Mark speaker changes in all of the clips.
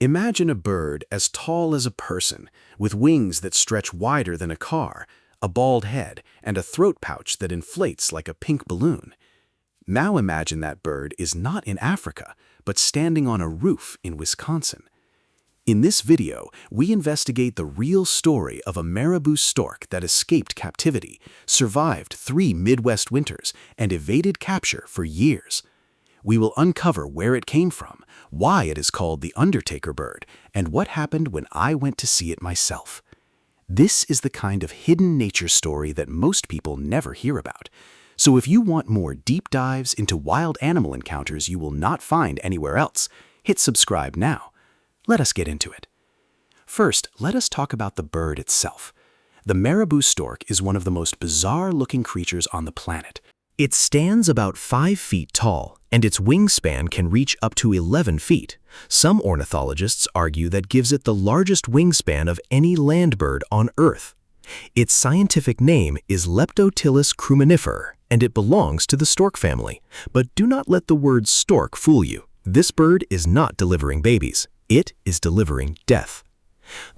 Speaker 1: Imagine a bird as tall as a person, with wings that stretch wider than a car, a bald head, and a throat pouch that inflates like a pink balloon. Now imagine that bird is not in Africa, but standing on a roof in Wisconsin. In this video, we investigate the real story of a Marabou stork that escaped captivity, survived 3 Midwest winters, and evaded capture for years. We will uncover where it came from, why it is called the Undertaker bird, and what happened when I went to see it myself. This is the kind of hidden nature story that most people never hear about. So if you want more deep dives into wild animal encounters you will not find anywhere else, hit subscribe now. Let us get into it. First, let us talk about the bird itself. The Marabou stork is one of the most bizarre-looking creatures on the planet. It stands about 5 feet tall, and its wingspan can reach up to 11 feet. Some ornithologists argue that gives it the largest wingspan of any land bird on Earth. Its scientific name is Leptotylus cruminifer, and it belongs to the stork family. But do not let the word stork fool you. This bird is not delivering babies. It is delivering death.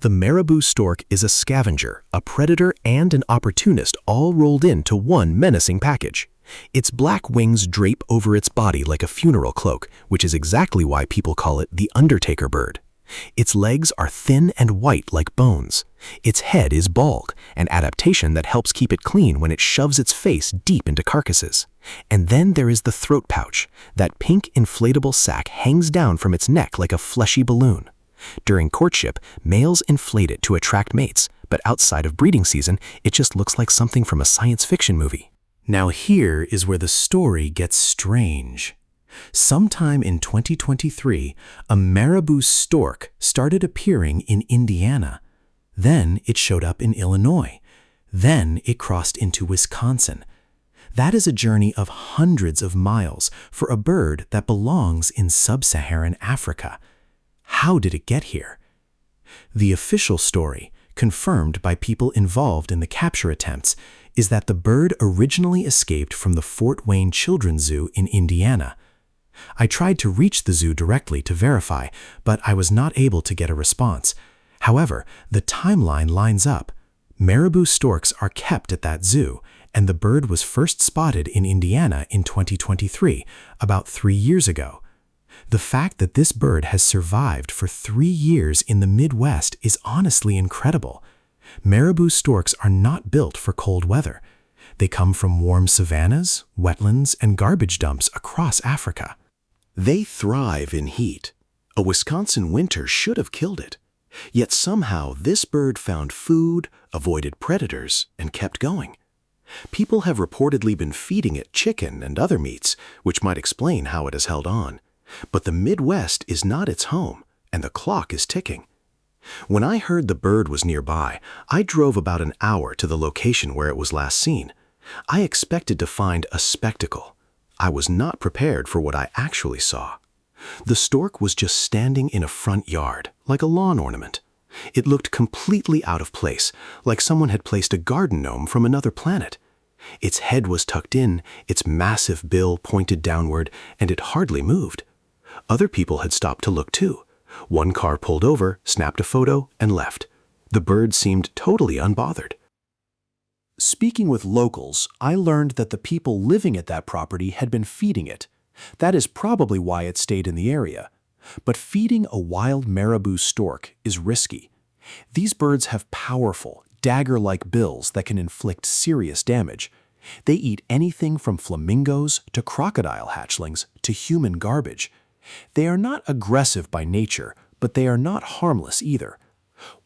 Speaker 1: The Marabou stork is a scavenger, a predator, and an opportunist all rolled into one menacing package. Its black wings drape over its body like a funeral cloak, which is exactly why people call it the Undertaker bird. Its legs are thin and white like bones. Its head is bald, an adaptation that helps keep it clean when it shoves its face deep into carcasses. And then there is the throat pouch. That pink inflatable sac hangs down from its neck like a fleshy balloon. During courtship, males inflate it to attract mates, but outside of breeding season, it just looks like something from a science fiction movie. Now here is where the story gets strange. Sometime in 2023, a Marabou stork started appearing in Indiana. Then it showed up in Illinois. Then it crossed into Wisconsin. That is a journey of hundreds of miles for a bird that belongs in sub-Saharan Africa. How did it get here? The official story, confirmed by people involved in the capture attempts, is that the bird originally escaped from the Fort Wayne Children's Zoo in Indiana. I tried to reach the zoo directly to verify, but I was not able to get a response. However, the timeline lines up. Marabou storks are kept at that zoo, and the bird was first spotted in Indiana in 2023, about 3 years ago. The fact that this bird has survived for 3 years in the Midwest is honestly incredible. Marabou storks are not built for cold weather. They come from warm savannas, wetlands, and garbage dumps across Africa. They thrive in heat. A Wisconsin winter should have killed it. Yet somehow this bird found food, avoided predators, and kept going. People have reportedly been feeding it chicken and other meats, which might explain how it has held on. But the Midwest is not its home, and the clock is ticking. When I heard the bird was nearby, I drove about an hour to the location where it was last seen. I expected to find a spectacle. I was not prepared for what I actually saw. The stork was just standing in a front yard, like a lawn ornament. It looked completely out of place, like someone had placed a garden gnome from another planet. Its head was tucked in, its massive bill pointed downward, and it hardly moved. Other people had stopped to look too. One car pulled over, snapped a photo, and left. The bird seemed totally unbothered. Speaking with locals, I learned that the people living at that property had been feeding it. That is probably why it stayed in the area. But feeding a wild Marabou stork is risky. These birds have powerful, dagger-like bills that can inflict serious damage. They eat anything from flamingos to crocodile hatchlings to human garbage. They are not aggressive by nature, but they are not harmless either.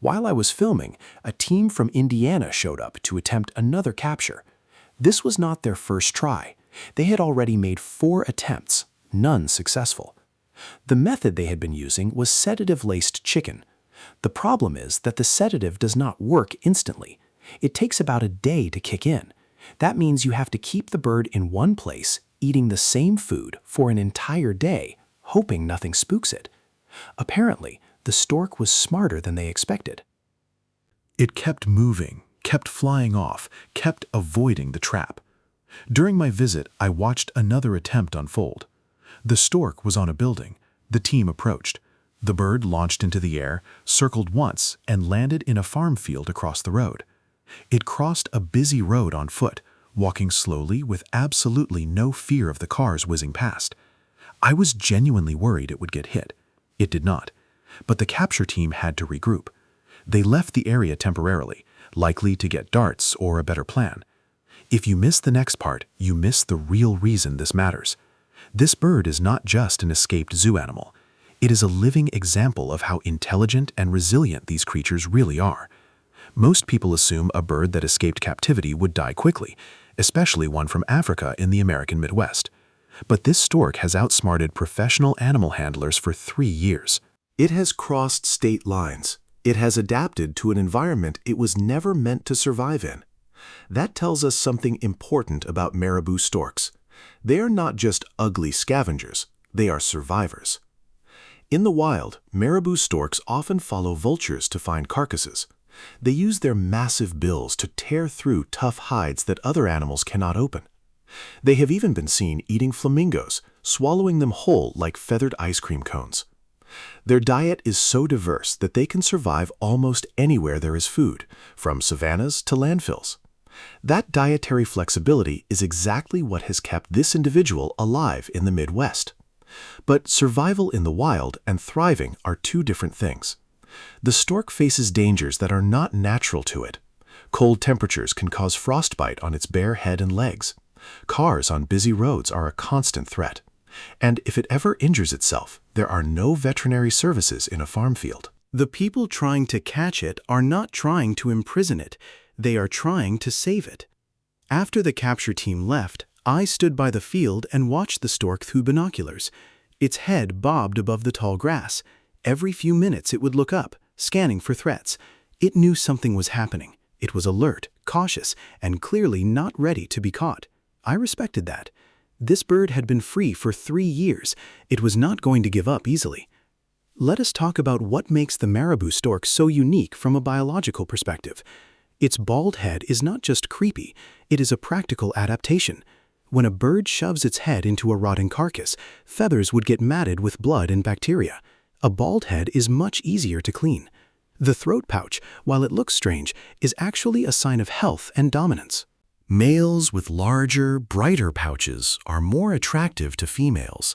Speaker 1: While I was filming, a team from Indiana showed up to attempt another capture. This was not their first try. They had already made 4 attempts, none successful. The method they had been using was sedative-laced chicken. The problem is that the sedative does not work instantly. It takes about a day to kick in. That means you have to keep the bird in one place, eating the same food for an entire day, hoping nothing spooks it. Apparently, the stork was smarter than they expected. It kept moving, kept flying off, kept avoiding the trap. During my visit, I watched another attempt unfold. The stork was on a building. The team approached. The bird launched into the air, circled once, and landed in a farm field across the road. It crossed a busy road on foot, walking slowly with absolutely no fear of the cars whizzing past. I was genuinely worried it would get hit. It did not. But the capture team had to regroup. They left the area temporarily, likely to get darts or a better plan. If you miss the next part, you miss the real reason this matters. This bird is not just an escaped zoo animal. It is a living example of how intelligent and resilient these creatures really are. Most people assume a bird that escaped captivity would die quickly, especially one from Africa in the American Midwest. But this stork has outsmarted professional animal handlers for 3 years.
Speaker 2: It has crossed state lines. It has adapted to an environment it was never meant to survive in. That tells us something important about Marabou storks. They are not just ugly scavengers, they are survivors. In the wild, Marabou storks often follow vultures to find carcasses. They use their massive bills to tear through tough hides that other animals cannot open. They have even been seen eating flamingos, swallowing them whole like feathered ice cream cones. Their diet is so diverse that they can survive almost anywhere there is food, from savannas to landfills. That dietary flexibility is exactly what has kept this individual alive in the Midwest. But survival in the wild and thriving are two different things. The stork faces dangers that are not natural to it. Cold temperatures can cause frostbite on its bare head and legs. Cars on busy roads are a constant threat. And if it ever injures itself, there are no veterinary services in a farm field.
Speaker 1: The people trying to catch it are not trying to imprison it. They are trying to save it. After the capture team left, I stood by the field and watched the stork through binoculars. Its head bobbed above the tall grass. Every few minutes it would look up, scanning for threats. It knew something was happening. It was alert, cautious, and clearly not ready to be caught. I respected that. This bird had been free for 3 years. It was not going to give up easily. Let us talk about what makes the Marabou stork so unique from a biological perspective. Its bald head is not just creepy, it is a practical adaptation. When a bird shoves its head into a rotting carcass, feathers would get matted with blood and bacteria. A bald head is much easier to clean. The throat pouch, while it looks strange, is actually a sign of health and dominance. Males with larger, brighter pouches are more attractive to females.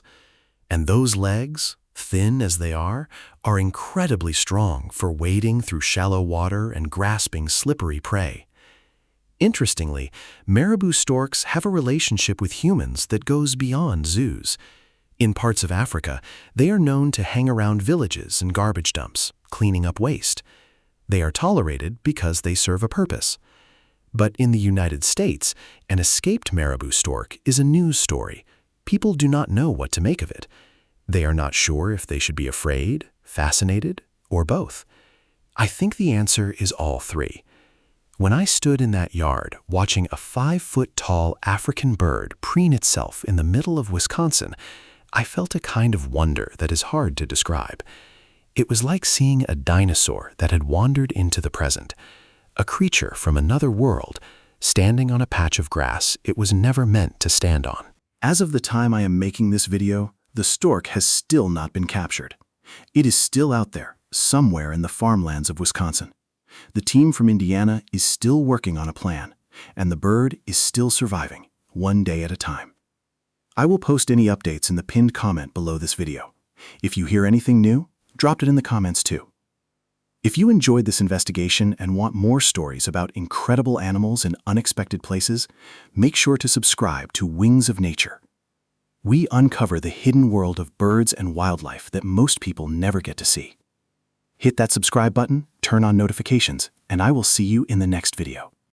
Speaker 1: And those legs, thin as they are incredibly strong for wading through shallow water and grasping slippery prey. Interestingly, Marabou storks have a relationship with humans that goes beyond zoos. In parts of Africa, they are known to hang around villages and garbage dumps, cleaning up waste. They are tolerated because they serve a purpose. But in the United States, an escaped Marabou stork is a news story. People do not know what to make of it. They are not sure if they should be afraid, fascinated, or both. I think the answer is all three. When I stood in that yard watching a 5-foot-tall African bird preen itself in the middle of Wisconsin, I felt a kind of wonder that is hard to describe. It was like seeing a dinosaur that had wandered into the present, a creature from another world, standing on a patch of grass it was never meant to stand on. As of the time I am making this video, the stork has still not been captured. It is still out there, somewhere in the farmlands of Wisconsin. The team from Indiana is still working on a plan, and the bird is still surviving, one day at a time. I will post any updates in the pinned comment below this video. If you hear anything new, drop it in the comments too. If you enjoyed this investigation and want more stories about incredible animals in unexpected places, make sure to subscribe to Wings of Nature. We uncover the hidden world of birds and wildlife that most people never get to see. Hit that subscribe button, turn on notifications, and I will see you in the next video.